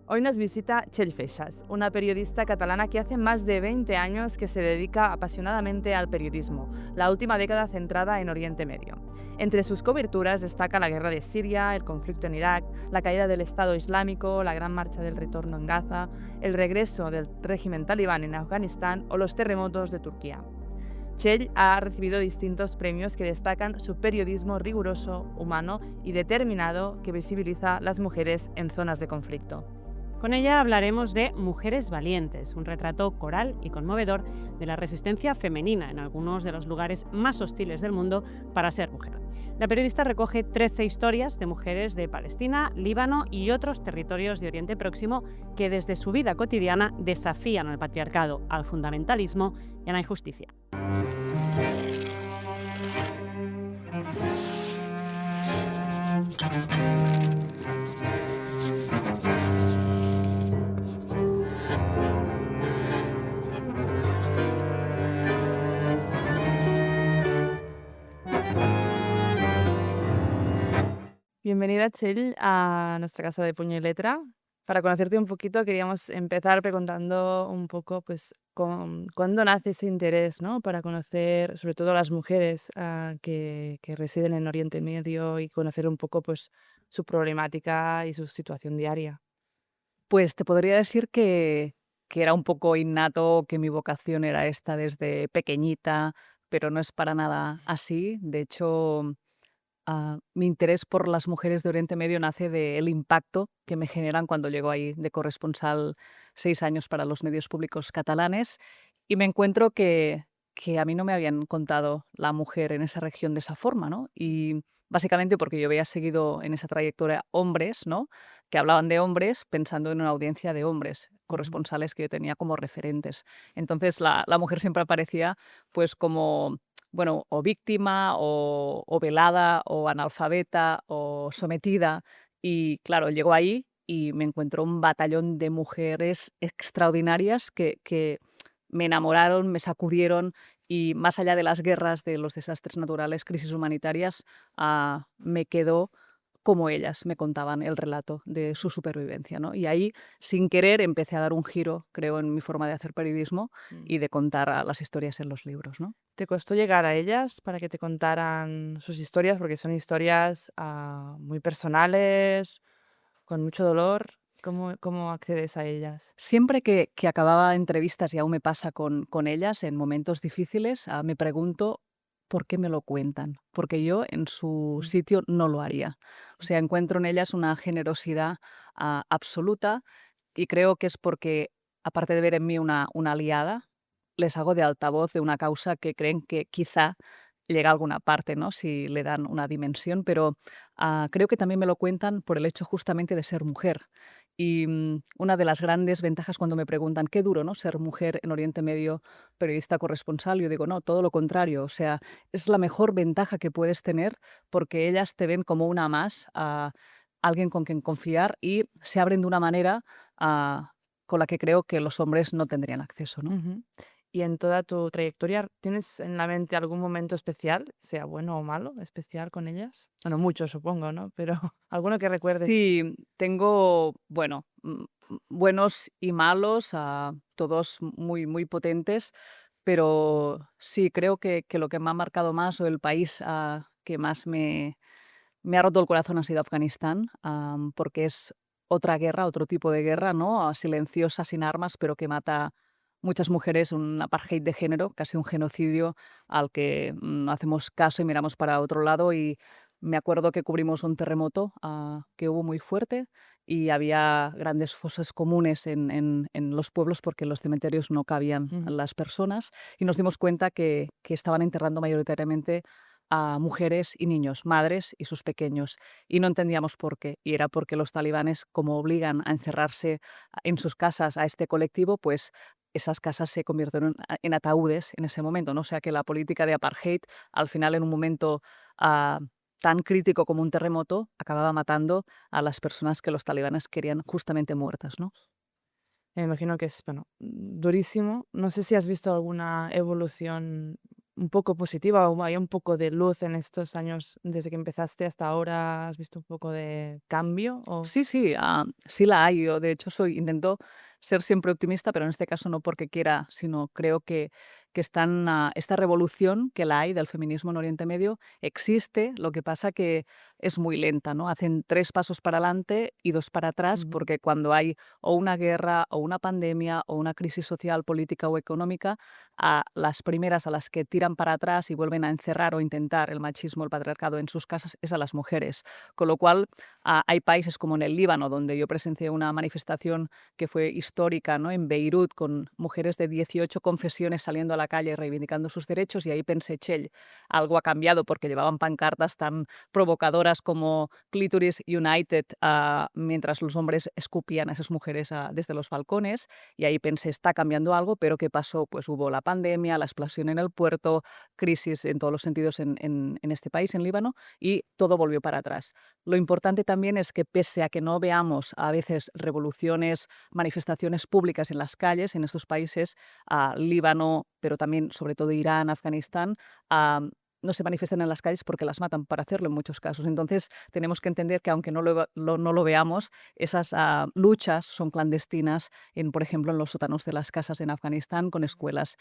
Hoy nos visita Txell Feixas, una periodista catalana que hace más de 20 años que se dedica apasionadamente al periodismo, la última década centrada en Oriente Medio. Entre sus coberturas destaca la guerra de Siria, el conflicto en Irak, la caída del Estado Islámico, la gran marcha del retorno en Gaza, el regreso del régimen talibán en Afganistán o los terremotos de Turquía. Txell ha recibido distintos premios que destacan su periodismo riguroso, humano y determinado que visibiliza las mujeres en zonas de conflicto. Con ella hablaremos de Mujeres Valientes, un retrato coral y conmovedor de la resistencia femenina en algunos de los lugares más hostiles del mundo para ser mujer. La periodista recoge 13 historias de mujeres de Palestina, Líbano y otros territorios de Oriente Próximo que desde su vida cotidiana desafían al patriarcado, al fundamentalismo y a la injusticia. Bienvenida, Txell, a nuestra casa de puño y letra. Para conocerte un poquito, queríamos empezar preguntando un poco, pues, ¿cuándo nace ese interés, ¿no? Para conocer, sobre todo a las mujeres que residen en Oriente Medio y conocer un poco, pues, su problemática y su situación diaria. Pues te podría decir que era un poco innato, que mi vocación era esta desde pequeñita, pero no es para nada así. De hecho, mi interés por las mujeres de Oriente Medio nace del impacto que me generan cuando llego ahí de corresponsal 6 años para los medios públicos catalanes y me encuentro que a mí no me habían contado la mujer en esa región de esa forma, ¿no? Y básicamente porque yo había seguido en esa trayectoria hombres, ¿no? Que hablaban de hombres pensando en una audiencia de hombres, Ujú. corresponsales que yo tenía como referentes. Entonces la mujer siempre aparecía pues como bueno, o víctima, o velada, o analfabeta, o sometida. Y claro, llego ahí y me encuentro un batallón de mujeres extraordinarias que me enamoraron, me sacudieron y más allá de las guerras, de los desastres naturales, crisis humanitarias, me quedó como ellas me contaban el relato de su supervivencia, ¿no? Y ahí, sin querer, empecé a dar un giro, creo, en mi forma de hacer periodismo Mm. y de contar las historias en los libros, ¿no? ¿Te costó llegar a ellas para que te contaran sus historias? Porque son historias muy personales, con mucho dolor. ¿Cómo accedes a ellas? Siempre que acababa entrevistas, y aún me pasa con ellas en momentos difíciles, me pregunto por qué me lo cuentan, porque yo en su Mm. sitio no lo haría. O sea, encuentro en ellas una generosidad absoluta y creo que es porque, aparte de ver en mí una aliada, les hago de altavoz de una causa que creen que quizá llega a alguna parte, ¿no? Si le dan una dimensión, pero creo que también me lo cuentan por el hecho justamente de ser mujer. Y una de las grandes ventajas cuando me preguntan qué duro, ¿no? Ser mujer en Oriente Medio, periodista corresponsal, yo digo, no, todo lo contrario. O sea, es la mejor ventaja que puedes tener porque ellas te ven como una más, alguien con quien confiar y se abren de una manera con la que creo que los hombres no tendrían acceso, ¿no? Ujú. Y en toda tu trayectoria, ¿tienes en la mente algún momento especial, sea bueno o malo, especial con ellas? Bueno, muchos supongo, ¿no? Pero alguno que recuerdes. Sí, tengo, bueno, buenos y malos, todos muy, muy potentes, pero sí, creo que lo que me ha marcado más o el país que más me ha roto el corazón ha sido Afganistán, porque es otra guerra, otro tipo de guerra, ¿no? Silenciosa, sin armas, pero que mata muchas mujeres, un apartheid de género, casi un genocidio al que no hacemos caso y miramos para otro lado. Y me acuerdo que cubrimos un terremoto que hubo muy fuerte y había grandes fosas comunes en los pueblos porque en los cementerios no cabían Ujú. las personas y nos dimos cuenta que estaban enterrando mayoritariamente a mujeres y niños, madres y sus pequeños, y no entendíamos por qué. Y era porque los talibanes, como obligan a encerrarse en sus casas a este colectivo, pues esas casas se convirtieron en ataúdes en ese momento, ¿no? O sea que la política de apartheid, al final, en un momento ah, tan crítico como un terremoto, acababa matando a las personas que los talibanes querían justamente muertas, ¿no? Me imagino que es, bueno, durísimo. No sé si has visto alguna evolución un poco positiva o hay un poco de luz en estos años desde que empezaste hasta ahora? ¿Has visto un poco de cambio? O... Sí, sí, sí la hay. Yo, de hecho, intento ser siempre optimista, pero en este caso no porque quiera, sino creo que esta revolución que la hay del feminismo en Oriente Medio existe, lo que pasa que es muy lenta, ¿no? Hacen 3 pasos para adelante y 2 para atrás, Ujú, porque cuando hay o una guerra, o una pandemia, o una crisis social, política o económica, a las primeras a las que tiran para atrás y vuelven a encerrar o intentar el machismo, el patriarcado en sus casas, es a las mujeres. Con lo cual, hay países como en el Líbano, donde yo presencié una manifestación que fue histórica, ¿no? En Beirut, con mujeres de 18 confesiones saliendo a la calle reivindicando sus derechos, y ahí pensé, "Chell, algo ha cambiado", porque llevaban pancartas tan provocadoras como Clitoris United, mientras los hombres escupían a esas mujeres desde los balcones, y ahí pensé, está cambiando algo, pero ¿qué pasó? Pues hubo la pandemia, la explosión en el puerto, crisis en todos los sentidos en este país, en Líbano, y todo volvió para atrás. Lo importante también es que pese a que no veamos a veces revoluciones, manifestaciones públicas en las calles en estos países, Líbano, pero también sobre todo Irán, Afganistán, no se manifiestan en las calles porque las matan para hacerlo en muchos casos. Entonces tenemos que entender que aunque no lo veamos, esas luchas son clandestinas, por ejemplo, en los sótanos de las casas en Afganistán, con escuelas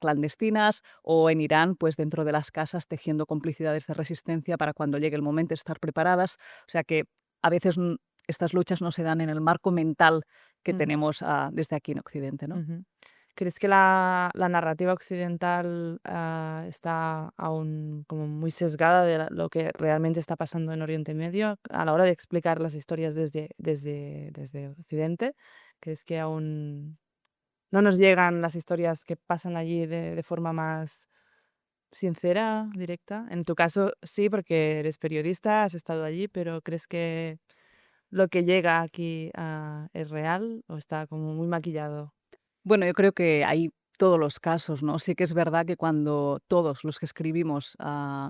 clandestinas, o en Irán, pues dentro de las casas tejiendo complicidades de resistencia para cuando llegue el momento estar preparadas. O sea que a veces estas luchas no se dan en el marco mental que ujú, tenemos desde aquí en Occidente, ¿no? ujú. ¿Crees que la narrativa occidental está aún como muy sesgada de lo que realmente está pasando en Oriente Medio a la hora de explicar las historias desde Occidente? ¿Crees que aún no nos llegan las historias que pasan allí de forma más sincera, directa? En tu caso, sí, porque eres periodista, has estado allí, pero ¿crees que lo que llega aquí es real o está como muy maquillado? Bueno, yo creo que hay todos los casos, ¿no? Sí que es verdad que cuando todos los que escribimos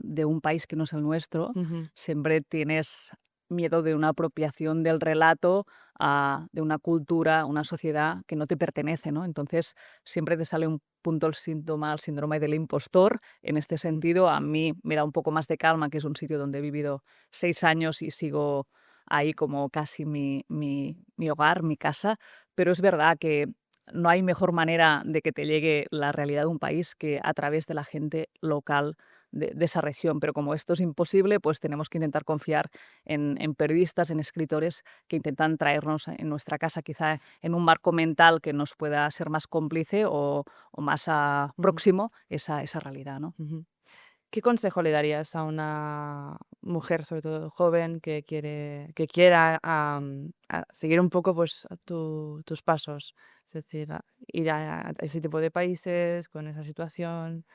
de un país que no es el nuestro, Ujú, siempre tienes miedo de una apropiación del relato, de una cultura, una sociedad que no te pertenece, ¿no? Entonces siempre te sale un punto el síndrome del impostor. En este mm, sentido, a mí me da un poco más de calma, que es un sitio donde he vivido 6 años y sigo ahí como casi mi hogar, mi casa, pero es verdad que no hay mejor manera de que te llegue la realidad de un país que a través de la gente local de esa región. Pero como esto es imposible, pues tenemos que intentar confiar en periodistas, en escritores que intentan traernos en nuestra casa, quizá en un marco mental que nos pueda ser más cómplice o más ujú, próximo esa realidad, ¿no? ujú. ¿Qué consejo le darías a una mujer, sobre todo joven, que quiera a seguir un poco pues, tus pasos? Es decir, ir a ese tipo de países con esa situación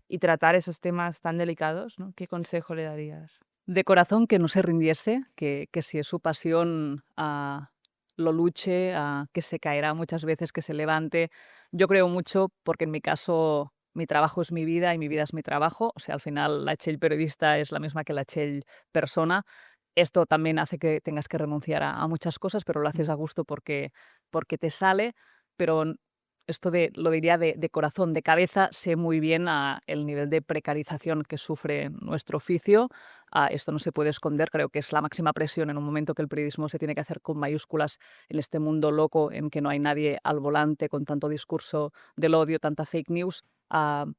y tratar esos temas tan delicados, ¿no? ¿Qué consejo le darías? De corazón, que no se rindiese, que si es su pasión, lo luche, que se caerá muchas veces, que se levante. Yo creo mucho, porque en mi caso mi trabajo es mi vida y mi vida es mi trabajo. O sea, al final la Txell periodista es la misma que la Txell persona. Esto también hace que tengas que renunciar a muchas cosas, pero lo haces a gusto porque te sale. Pero esto lo diría de corazón, de cabeza, sé muy bien el nivel de precarización que sufre nuestro oficio. Esto no se puede esconder, creo que es la máxima presión en un momento que el periodismo se tiene que hacer con mayúsculas en este mundo loco en que no hay nadie al volante con tanto discurso del odio, tanta fake news.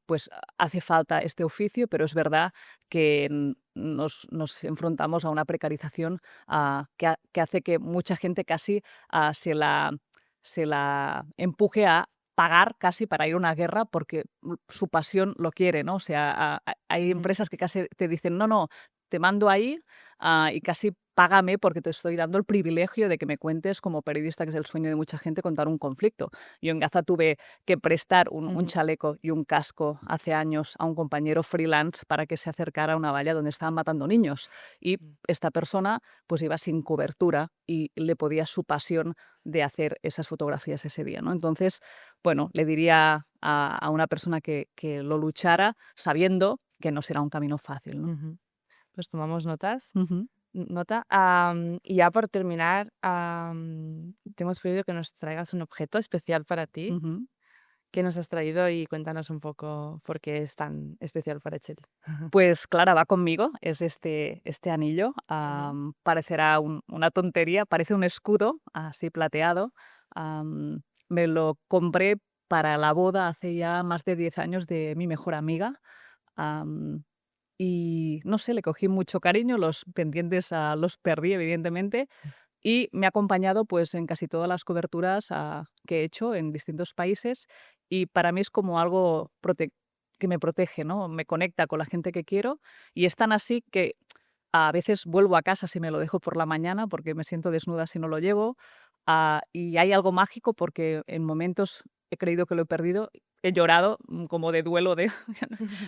Pues hace falta este oficio, pero es verdad que nos enfrentamos a una precarización que hace que mucha gente casi se la empuje a pagar casi para ir a una guerra porque su pasión lo quiere, ¿no? O sea, hay Ujú, empresas que casi te dicen: "No, no, te mando ahí, y casi págame porque te estoy dando el privilegio de que me cuentes como periodista", que es el sueño de mucha gente, contar un conflicto. Yo en Gaza tuve que prestar un ujú, chaleco y un casco hace años a un compañero freelance para que se acercara a una valla donde estaban matando niños. Y mm, esta persona, pues, iba sin cobertura y le podía su pasión de hacer esas fotografías ese día, ¿no? Entonces, bueno, le diría a una persona que lo luchara sabiendo que no será un camino fácil, ¿no? ujú. Pues tomamos notas. Ujú, Nota. Y ya por terminar, te hemos pedido que nos traigas un objeto especial para ti. ujú. ¿Qué nos has traído? Y cuéntanos un poco por qué es tan especial para Chel. Pues Clara va conmigo, es este anillo, Ujú. parecerá una tontería, parece un escudo así plateado. Me lo compré para la boda hace ya más de 10 años de mi mejor amiga. am, y no sé, le cogí mucho cariño, los pendientes los perdí evidentemente y me ha acompañado pues en casi todas las coberturas que he hecho en distintos países y para mí es como algo que me protege, ¿no? Me conecta con la gente que quiero y es tan así que a veces vuelvo a casa si me lo dejo por la mañana porque me siento desnuda si no lo llevo. Y hay algo mágico porque en momentos he creído que lo he perdido, he llorado como de duelo de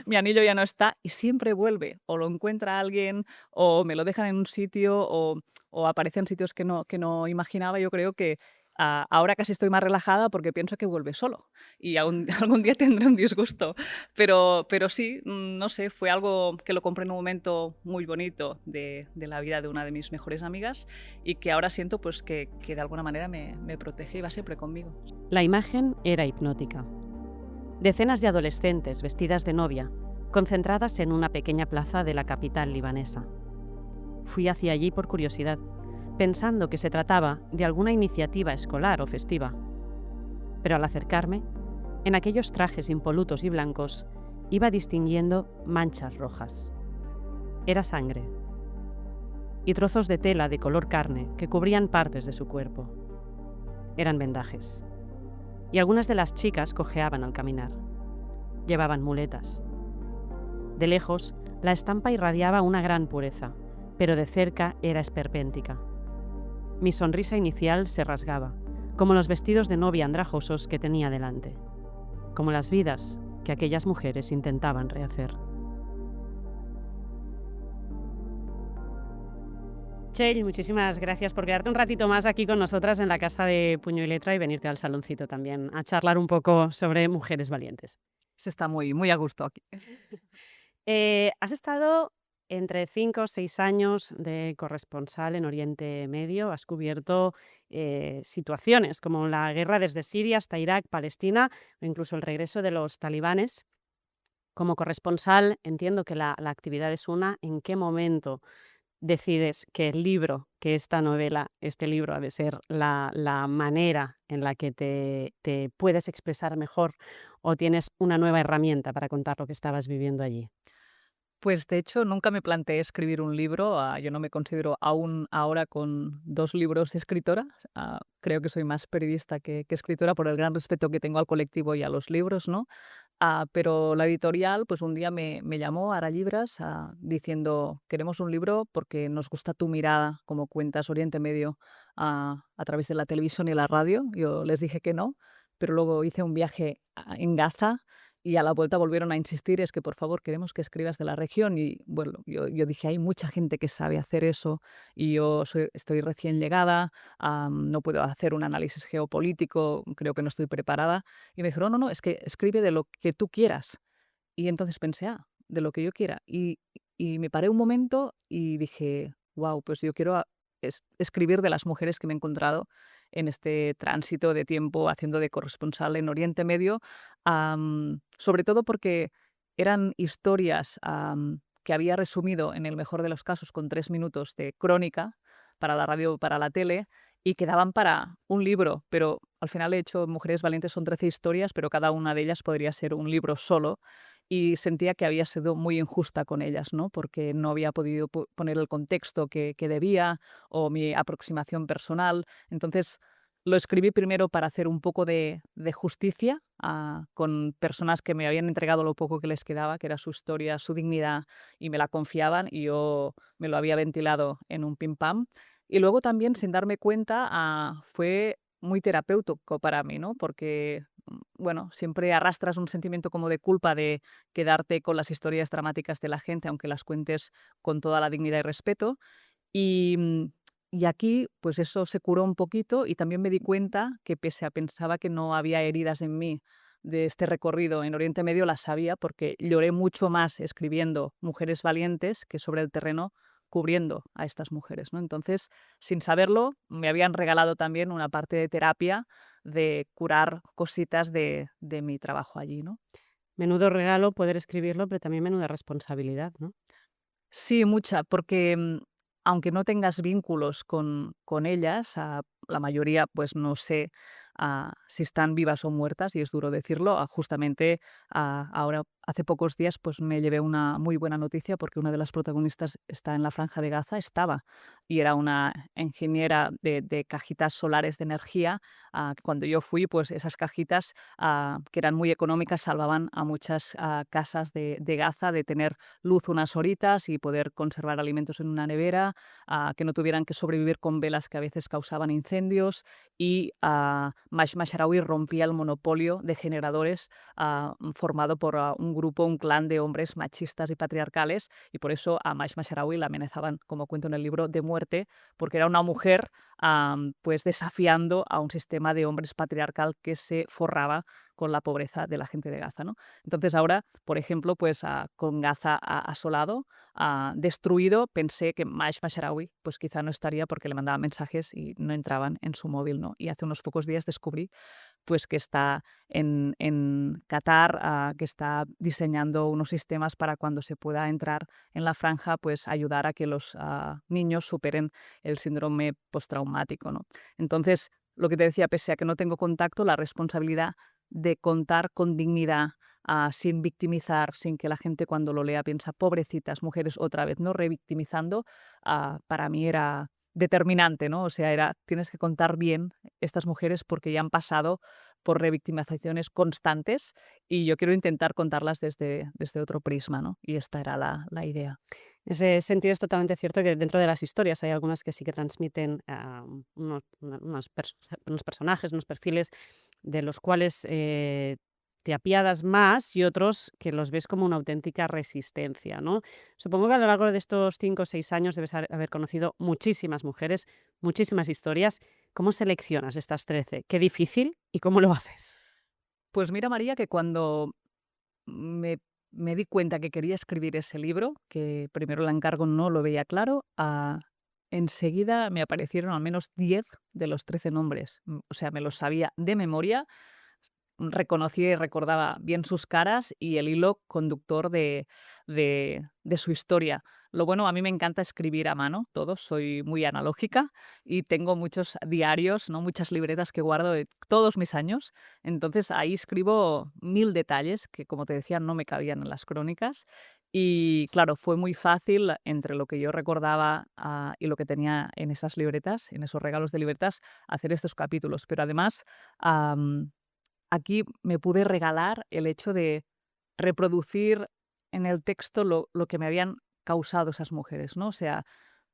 mi anillo ya no está y siempre vuelve. O lo encuentra alguien o me lo dejan en un sitio o aparece en sitios que no imaginaba. Yo creo que ahora casi estoy más relajada porque pienso que vuelve solo y algún día tendré un disgusto. Pero sí, no sé, fue algo que lo compré en un momento muy bonito de la vida de una de mis mejores amigas y que ahora siento pues que de alguna manera me protege y va siempre conmigo. La imagen era hipnótica. Decenas de adolescentes vestidas de novia, concentradas en una pequeña plaza de la capital libanesa. Fui hacia allí por curiosidad, pensando que se trataba de alguna iniciativa escolar o festiva. Pero al acercarme, en aquellos trajes impolutos y blancos, iba distinguiendo manchas rojas. Era sangre. Y trozos de tela de color carne que cubrían partes de su cuerpo. Eran vendajes. Y algunas de las chicas cojeaban al caminar. Llevaban muletas. De lejos, la estampa irradiaba una gran pureza, pero de cerca era esperpéntica. Mi sonrisa inicial se rasgaba, como los vestidos de novia andrajosos que tenía delante, como las vidas que aquellas mujeres intentaban rehacer. Txell, muchísimas gracias por quedarte un ratito más aquí con nosotras en la Casa de Puño y Letra y venirte al saloncito también a charlar un poco sobre mujeres valientes. Se está muy, muy a gusto aquí. Has estado entre 5 o 6 años de corresponsal en Oriente Medio. Has cubierto situaciones como la guerra desde Siria hasta Irak, Palestina o incluso el regreso de los talibanes. Como corresponsal, entiendo que la actividad es una. ¿En qué momento decides que el libro, que esta novela, este libro ha de ser la manera en la que te puedes expresar mejor o tienes una nueva herramienta para contar lo que estabas viviendo allí? Pues de hecho nunca me planteé escribir un libro, yo no me considero aún ahora con 2 libros escritora, creo que soy más periodista que escritora por el gran respeto que tengo al colectivo y a los libros, ¿no? Pero la editorial, pues un día me llamó Ara Libras, diciendo: "Queremos un libro porque nos gusta tu mirada, como cuentas Oriente Medio, a través de la televisión y la radio". Yo les dije que no, pero luego hice un viaje en Gaza y a la vuelta volvieron a insistir, es que por favor queremos que escribas de la región y bueno, yo dije, hay mucha gente que sabe hacer eso y estoy recién llegada, no puedo hacer un análisis geopolítico, creo que no estoy preparada. Y me dijeron, no, no, es que escribe de lo que tú quieras. Y entonces pensé, de lo que yo quiera. Y me paré un momento y dije, wow, pues yo quiero escribir de las mujeres que me he encontrado en este tránsito de tiempo haciendo de corresponsal en Oriente Medio, sobre todo porque eran historias que había resumido en el mejor de los casos con 3 minutos de crónica para la radio, para la tele, y quedaban para un libro, pero al final he hecho Mujeres Valientes, son 13 historias, pero cada una de ellas podría ser un libro solo y sentía que había sido muy injusta con ellas, ¿no? Porque no había podido poner el contexto que debía o mi aproximación personal. Entonces lo escribí primero para hacer un poco de justicia con personas que me habían entregado lo poco que les quedaba, que era su historia, su dignidad, y me la confiaban y yo me lo había ventilado en un pim pam. Y luego también, sin darme cuenta, fue muy terapéutico para mí, ¿no? Porque, bueno, siempre arrastras un sentimiento como de culpa de quedarte con las historias dramáticas de la gente, aunque las cuentes con toda la dignidad y respeto. Y, y aquí, pues eso se curó un poquito y también me di cuenta que pese a pensaba que no había heridas en mí de este recorrido en Oriente Medio, las sabía porque lloré mucho más escribiendo Mujeres Valientes que sobre el terreno cubriendo a estas mujeres, ¿no? Entonces, sin saberlo, me habían regalado también una parte de terapia de curar cositas de mi trabajo allí, ¿no? Menudo regalo poder escribirlo, pero también menuda responsabilidad, ¿no? Sí, mucha, porque aunque no tengas vínculos con ellas, la mayoría, pues no sé si están vivas o muertas, y es duro decirlo. Justamente ahora, hace pocos días, pues me llevé una muy buena noticia porque una de las protagonistas está en la Franja de Gaza, estaba, y era una ingeniera de cajitas solares de energía. Cuando yo fui, pues esas cajitas, que eran muy económicas, salvaban a muchas casas de Gaza de tener luz unas horitas y poder conservar alimentos en una nevera, que no tuvieran que sobrevivir con velas que a veces causaban incendios. Y Maj Masharawi rompía el monopolio de generadores formado por un grupo, un clan de hombres machistas y patriarcales, y por eso a Maj Masharawi la amenazaban, como cuento en el libro, de muerte, porque era una mujer pues desafiando a un sistema de hombres patriarcal que se forraba con la pobreza de la gente de Gaza, ¿no? Entonces ahora, por ejemplo, pues con Gaza asolado, destruido, pensé que Maj Masharawi pues quizá no estaría porque le mandaba mensajes y no entraban en su móvil, ¿no? Y hace unos pocos días descubrí pues que está en Qatar, que está diseñando unos sistemas para cuando se pueda entrar en la franja, pues ayudar a que los niños superen el síndrome postraumático, ¿no? Entonces, lo que te decía, pese a que no tengo contacto, la responsabilidad de contar con dignidad, sin victimizar, sin que la gente cuando lo lea piensa, pobrecitas mujeres, otra vez, no revictimizando, para mí era determinante, ¿no? O sea, tienes que contar bien estas mujeres porque ya han pasado por revictimizaciones constantes, y yo quiero intentar contarlas desde otro prisma, ¿no? Y esta era la idea. En ese sentido es totalmente cierto que dentro de las historias hay algunas que sí que transmiten unos personajes, unos perfiles de los cuales te apiadas más y otros que los ves como una auténtica resistencia, ¿no? Supongo que a lo largo de estos 5 o 6 años debes haber conocido muchísimas mujeres, muchísimas historias. ¿Cómo seleccionas estas 13? Qué difícil y cómo lo haces. Pues mira, María, que cuando me, me di cuenta que quería escribir ese libro, que primero el encargo no lo veía claro, enseguida me aparecieron al menos 10 de los 13 nombres. O sea, me los sabía de memoria, reconocía y recordaba bien sus caras y el hilo conductor de su historia. Lo bueno, a mí me encanta escribir a mano, todo, soy muy analógica y tengo muchos diarios, ¿no? Muchas libretas que guardo de todos mis años. Entonces ahí escribo 1000 detalles que, como te decía, no me cabían en las crónicas. Y claro, fue muy fácil entre lo que yo recordaba y lo que tenía en esas libretas, en esos regalos de libretas, hacer estos capítulos. Pero además, aquí me pude regalar el hecho de reproducir en el texto lo que me habían causado esas mujeres, ¿no? O sea,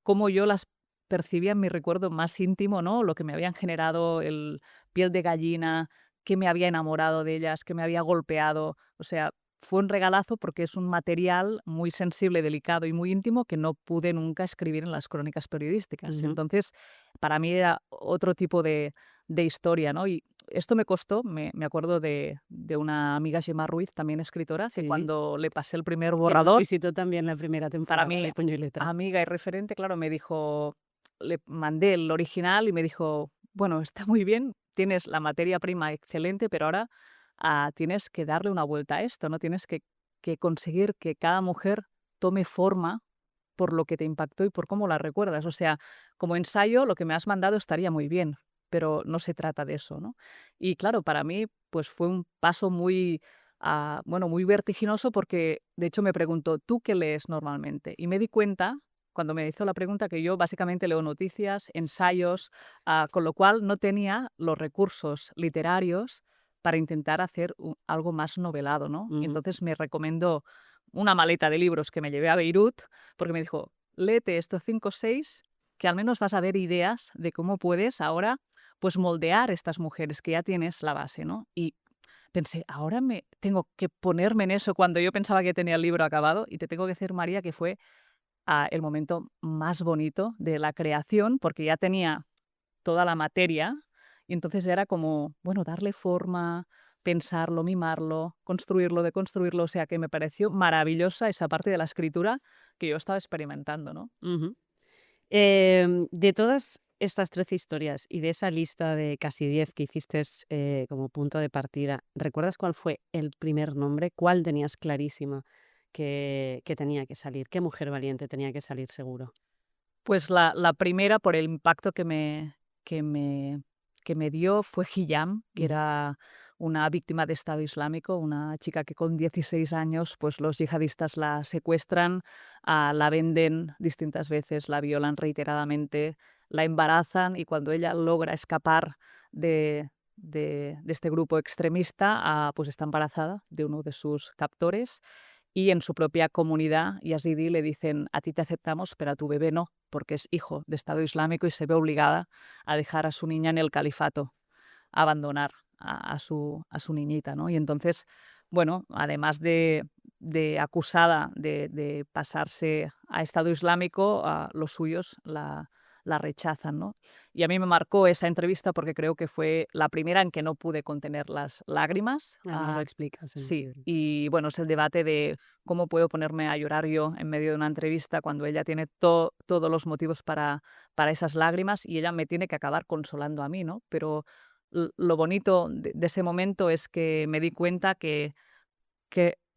cómo yo las percibía en mi recuerdo más íntimo, ¿no? Lo que me habían generado, el piel de gallina, que me había enamorado de ellas, que me había golpeado. O sea, fue un regalazo porque es un material muy sensible, delicado y muy íntimo que no pude nunca escribir en las crónicas periodísticas. Ujú. Entonces, para mí era otro tipo de historia, ¿no? Y esto me costó, me acuerdo de una amiga, Gemma Ruiz, también escritora, que Sí. cuando le pasé el primer Que nos borrador, visitó también la primera para temporada mí, de Puño y Letra. amiga y referente, claro, me dijo, le mandé el original y me dijo, bueno, está muy bien, tienes la materia prima excelente, pero ahora tienes que darle una vuelta a esto, ¿no? Tienes que conseguir que cada mujer tome forma por lo que te impactó y por cómo la recuerdas. O sea, como ensayo, lo que me has mandado estaría muy bien, pero no se trata de eso, ¿no? Y claro, para mí, pues fue un paso muy, bueno, muy vertiginoso porque, de hecho, me preguntó, ¿tú qué lees normalmente? Y me di cuenta, cuando me hizo la pregunta, que yo básicamente leo noticias, ensayos, con lo cual no tenía los recursos literarios para intentar hacer algo más novelado, ¿no? Y Ujú. entonces me recomendó una maleta de libros que me llevé a Beirut, porque me dijo, léete estos 5 o 6, que al menos vas a ver ideas de cómo puedes ahora pues moldear estas mujeres, que ya tienes la base, ¿no? Y pensé, ahora me tengo que ponerme en eso cuando yo pensaba que tenía el libro acabado, y te tengo que decir, María, que fue el momento más bonito de la creación, porque ya tenía toda la materia, y entonces era como, bueno, darle forma, pensarlo, mimarlo, construirlo, deconstruirlo. O sea, que me pareció maravillosa esa parte de la escritura que yo estaba experimentando, ¿no? Ujú. De todas estas 13 historias y de esa lista de casi 10 que hiciste como punto de partida, ¿recuerdas cuál fue el primer nombre? ¿Cuál tenías clarísima que tenía que salir? ¿Qué mujer valiente tenía que salir seguro? Pues la primera, por el impacto que me, que me dio, fue Hiyam, que Ujú. era una víctima de Estado Islámico, una chica que con 16 años pues los yihadistas la secuestran, la venden distintas veces, la violan reiteradamente, la embarazan y cuando ella logra escapar de este grupo extremista, pues está embarazada de uno de sus captores y en su propia comunidad yazidí le dicen: a ti te aceptamos, pero a tu bebé no, porque es hijo de Estado Islámico y se ve obligada a dejar a su niña en el califato, a abandonar a su niñita, ¿no? Y entonces, bueno, además de acusada de pasarse a Estado Islámico, los suyos la rechazan, ¿no? Y a mí me marcó esa entrevista porque creo que fue la primera en que no pude contener las lágrimas. Además lo explicas en el Sí, libro. Sí. y bueno, es el debate de cómo puedo ponerme a llorar yo en medio de una entrevista cuando ella tiene todos los motivos para esas lágrimas y ella me tiene que acabar consolando a mí, ¿no? Pero lo bonito de ese momento es que me di cuenta que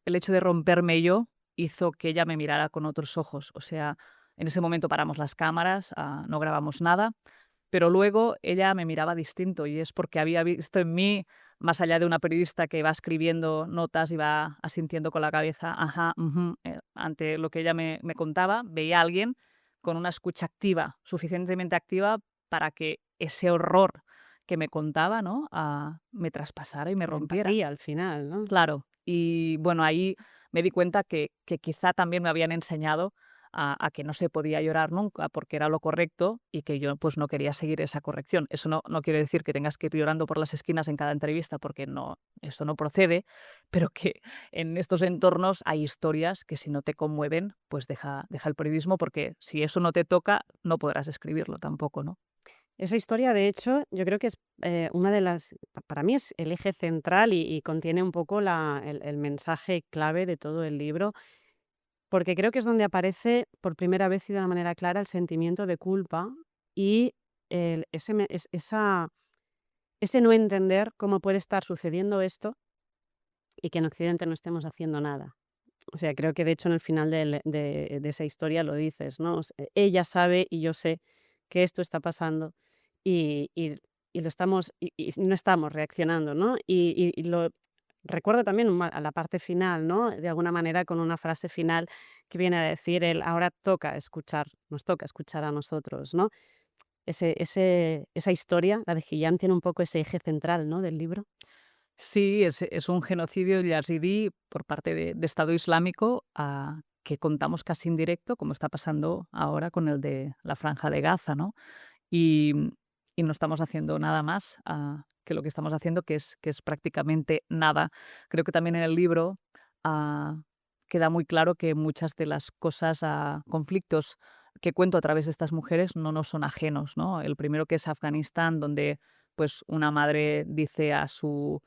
el hecho de romperme yo hizo que ella me mirara con otros ojos. O sea, en ese momento paramos las cámaras, no grabamos nada, pero luego ella me miraba distinto y es porque había visto en mí, más allá de una periodista que va escribiendo notas y va asintiendo con la cabeza, ajá, ujú, ante lo que ella me contaba, veía a alguien con una escucha activa, suficientemente activa para que ese horror que me contaba, ¿no? Me traspasara y me La rompiera. empatía al final, ¿no? Claro, y bueno, ahí me di cuenta que quizá también me habían enseñado a que no se podía llorar nunca porque era lo correcto y que yo pues no quería seguir esa corrección. Eso no quiere decir que tengas que ir llorando por las esquinas en cada entrevista porque no, eso no procede, pero que en estos entornos hay historias que si no te conmueven, pues deja el periodismo porque si eso no te toca, no podrás escribirlo tampoco, ¿no? Esa historia, de hecho, yo creo que es una de las, para mí es el eje central y contiene un poco el mensaje clave de todo el libro, porque creo que es donde aparece por primera vez y de una manera clara el sentimiento de culpa y ese no entender cómo puede estar sucediendo esto y que en Occidente no estemos haciendo nada. O sea, creo que de hecho en el final de esa historia lo dices, ¿no? Ella sabe y yo sé que esto está pasando y, y- y lo estamos y no estamos reaccionando, ¿no? Y lo recuerdo también a la parte final, ¿no? De alguna manera con una frase final que viene a decir el ahora toca escuchar, nos toca escuchar a nosotros, ¿no? Esa historia, la de Hiyam, tiene un poco ese eje central, ¿no? Del libro. Sí, es un genocidio yazidí por parte de Estado Islámico que contamos casi en directo, como está pasando ahora con el de la Franja de Gaza, ¿no? Y, y no estamos haciendo nada más que lo que estamos haciendo, que es prácticamente nada. Creo que también en el libro ah, queda muy claro que muchas de las cosas, conflictos que cuento a través de estas mujeres no nos son ajenos, ¿no? El primero que es Afganistán, donde pues una madre dice a su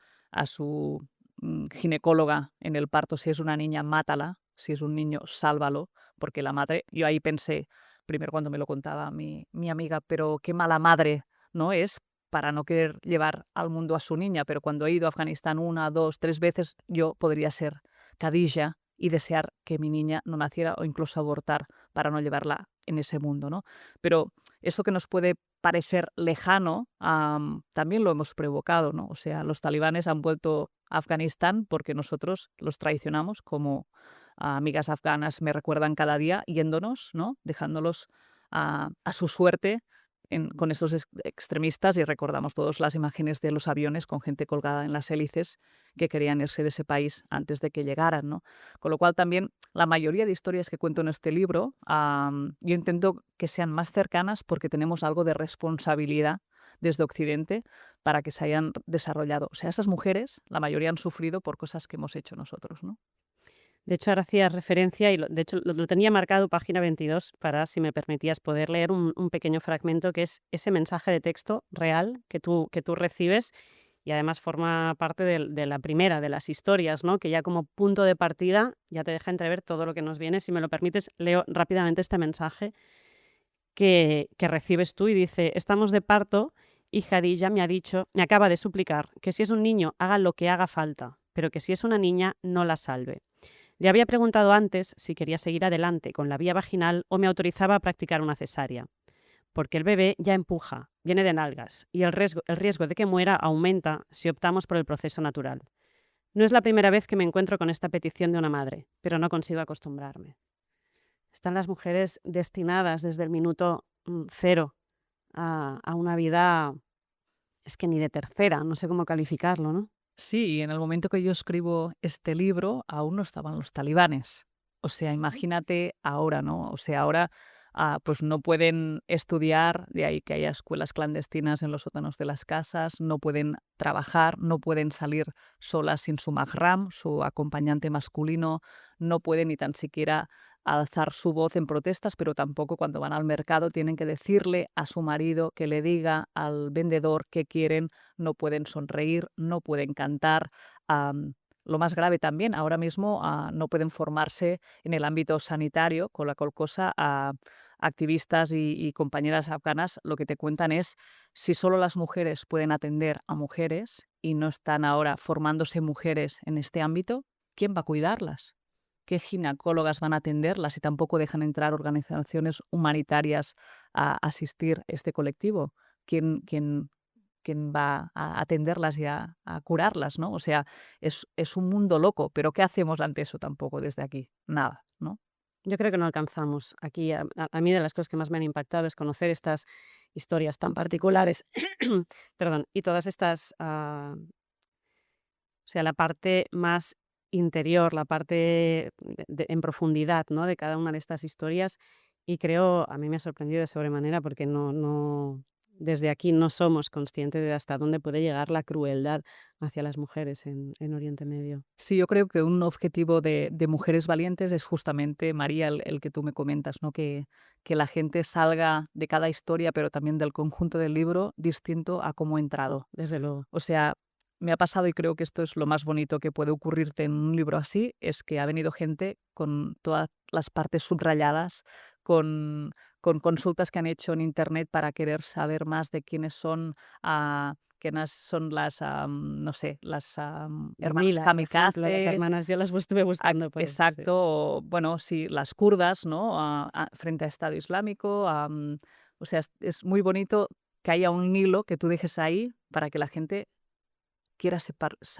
ginecóloga en el parto: si es una niña, mátala, si es un niño, sálvalo, porque la madre, yo ahí pensé, primero cuando me lo contaba mi amiga, pero qué mala madre, ¿no? Es para no querer llevar al mundo a su niña, pero cuando he ido a Afganistán una, dos, tres veces, yo podría ser Khadija y desear que mi niña no naciera o incluso abortar para no llevarla en ese mundo, ¿no? Pero eso que nos puede parecer lejano, también lo hemos provocado, ¿no? O sea, los talibanes han vuelto a Afganistán porque nosotros los traicionamos, como amigas afganas me recuerdan cada día, yéndonos, ¿no? Dejándolos a su suerte con estos extremistas y recordamos todas las imágenes de los aviones con gente colgada en las hélices que querían irse de ese país antes de que llegaran, ¿no? Con lo cual también la mayoría de historias que cuento en este libro, yo intento que sean más cercanas porque tenemos algo de responsabilidad desde Occidente para que se hayan desarrollado. O sea, esas mujeres, la mayoría han sufrido por cosas que hemos hecho nosotros, ¿no? De hecho, ahora hacías referencia y de hecho lo tenía marcado página 22 para, si me permitías, poder leer un pequeño fragmento que es ese mensaje de texto real que tú recibes y además forma parte de la primera de las historias, ¿no? Que ya como punto de partida ya te deja entrever todo lo que nos viene. Si me lo permites, leo rápidamente este mensaje que recibes tú y dice: estamos de parto y Khadija me acaba de suplicar que si es un niño haga lo que haga falta, pero que si es una niña no la salve. Le había preguntado antes si quería seguir adelante con la vía vaginal o me autorizaba a practicar una cesárea, porque el bebé ya empuja, viene de nalgas y el riesgo de que muera aumenta si optamos por el proceso natural. No es la primera vez que me encuentro con esta petición de una madre, pero no consigo acostumbrarme. Están las mujeres destinadas desde el minuto cero a una vida, es que ni de tercera, no sé cómo calificarlo, ¿no? Sí, y en el momento que yo escribo este libro aún no estaban los talibanes. O sea, imagínate ahora, ¿no? O sea, ahora pues no pueden estudiar, de ahí que haya escuelas clandestinas en los sótanos de las casas, no pueden trabajar, no pueden salir solas sin su mahram, su acompañante masculino, no pueden ni tan siquiera alzar su voz en protestas, pero tampoco cuando van al mercado tienen que decirle a su marido que le diga al vendedor qué quieren, no pueden sonreír, no pueden cantar. Lo más grave también, ahora mismo no pueden formarse en el ámbito sanitario, con la cual cosa activistas y compañeras afganas lo que te cuentan es si solo las mujeres pueden atender a mujeres y no están ahora formándose mujeres en este ámbito, ¿quién va a cuidarlas? ¿Qué ginecólogas van a atenderlas si tampoco dejan entrar organizaciones humanitarias a asistir a este colectivo? ¿Quién va a atenderlas y a curarlas, ¿no? O sea, es un mundo loco, pero ¿qué hacemos ante eso tampoco desde aquí? Nada, ¿no? Yo creo que no alcanzamos. Aquí, a mí de las cosas que más me han impactado es conocer estas historias tan particulares, perdón, y todas estas, o sea, la parte más interior, la parte en profundidad, ¿no? De cada una de estas historias. Y creo, a mí me ha sorprendido de sobremanera porque desde aquí no somos conscientes de hasta dónde puede llegar la crueldad hacia las mujeres en Oriente Medio. Sí, yo creo que un objetivo de Mujeres Valientes es justamente, María, el que tú me comentas, ¿no? Que la gente salga de cada historia, pero también del conjunto del libro, distinto a cómo ha entrado. Desde luego. O sea, me ha pasado y creo que esto es lo más bonito que puede ocurrirte en un libro así, es que ha venido gente con todas las partes subrayadas, con consultas que han hecho en internet para querer saber más de quiénes son las, no sé, las hermanas Mila, por ejemplo, las kamikaze. hermanas, yo las estuve buscando por eso, sí. Exacto, o, bueno, sí, las kurdas, ¿no? Frente a Estado Islámico. O sea, es muy bonito que haya un hilo que tú dejes ahí para que la gente quiera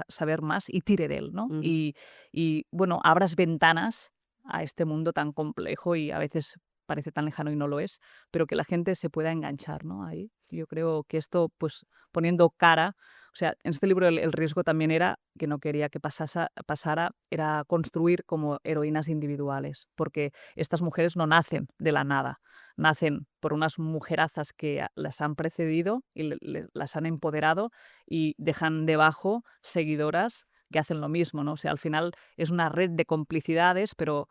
saber más y tire de él, ¿no? Ujú. Y, bueno, abras ventanas a este mundo tan complejo y a veces parece tan lejano y no lo es, pero que la gente se pueda enganchar, ¿no? Ahí. Yo creo que esto, pues, poniendo cara, o sea, en este libro el riesgo también era, que no quería que pasara, era construir como heroínas individuales, porque estas mujeres no nacen de la nada, nacen por unas mujerazas que las han precedido y las han empoderado y dejan debajo seguidoras que hacen lo mismo, ¿no? O sea, al final es una red de complicidades, pero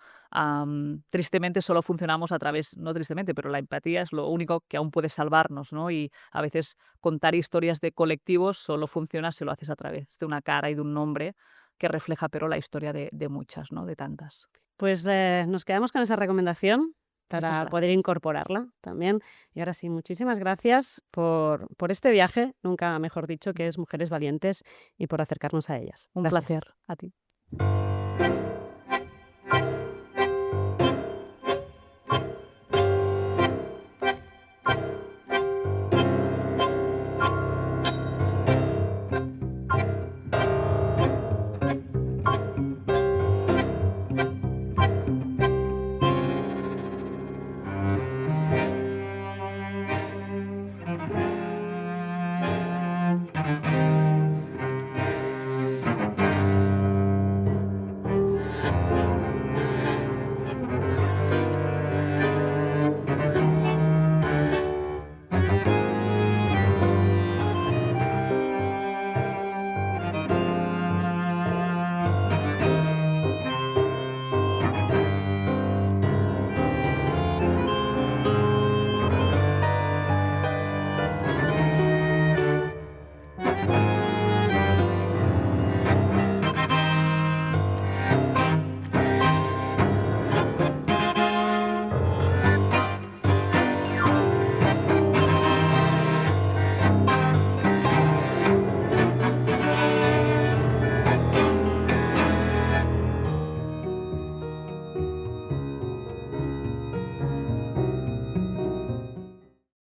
tristemente solo funcionamos a través, no tristemente, pero la empatía es lo único que aún puede salvarnos, ¿no? Y a veces contar historias de colectivos solo funciona si lo haces a través de una cara y de un nombre que refleja, pero la historia de muchas, ¿no? De tantas. Pues nos quedamos con esa recomendación Pues para nada. poder incorporarla también. Y ahora sí, muchísimas gracias por este viaje, nunca mejor dicho, que es Mujeres Valientes, y por acercarnos a ellas. Un Gracias. placer. A ti.